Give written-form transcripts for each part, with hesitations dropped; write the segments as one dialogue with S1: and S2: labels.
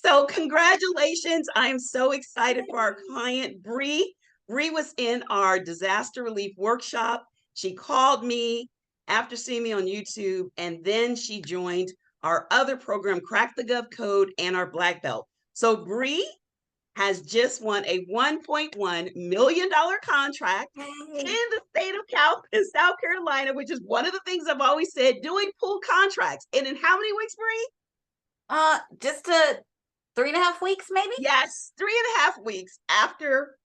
S1: So congratulations. I am so excited for our client, Bree. Bree was in our disaster relief workshop. She called me after seeing me on YouTube, and then she joined our other program, Crack the Gov Code, and our Black Belt. So Bree has just won a $1.1 million contract in the state of South Carolina, which is one of the things I've always said, doing pool contracts. And in how many weeks, Bree?
S2: Just 3.5 weeks, maybe?
S1: Yes, 3.5 weeks after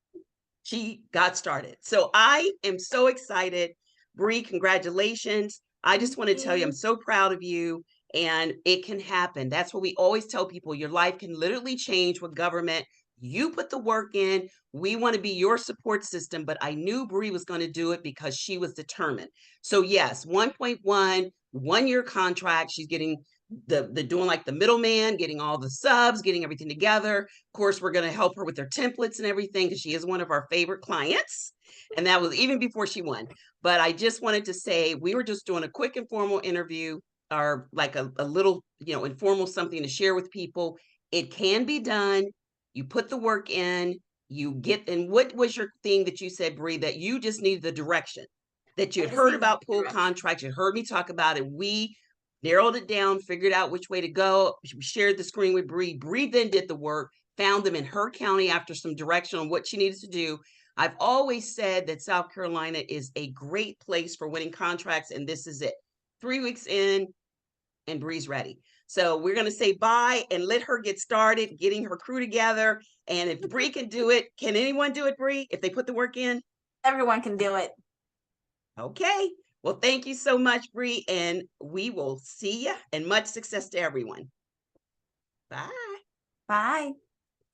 S1: she got started. So I am so excited. Bree, congratulations. I just want to tell you, I'm so proud of you, and it can happen. That's what we always tell people. Your life can literally change with government. You put the work in. We want to be your support system, but I knew Bree was going to do it because she was determined. So yes, 1.1, 1 year contract. She's getting the doing like the middleman, getting all the subs, getting everything together. Of course, we're going to help her with their templates and everything because she is one of our favorite clients. And that was even before she won. But I just wanted to say we were just doing a quick informal interview, or like a little, informal something to share with people. It can be done. You put the work in, you get, and what was your thing that you said, Bree, that you just needed the direction, that you had heard about pool contracts, you heard me talk about it. We narrowed it down, figured out which way to go, shared the screen with Bree. Bree then did the work, found them in her county after some direction on what she needed to do. I've always said that South Carolina is a great place for winning contracts, and this is it. 3 weeks in, and Bree's ready. So we're going to say bye and let her get started getting her crew together. And if Bree can do it, can anyone do it, Bree, if they put the work in?
S2: Everyone can do it.
S1: Okay. Well, thank you so much, Bree, and we will see you, and much success to everyone. Bye.
S2: Bye.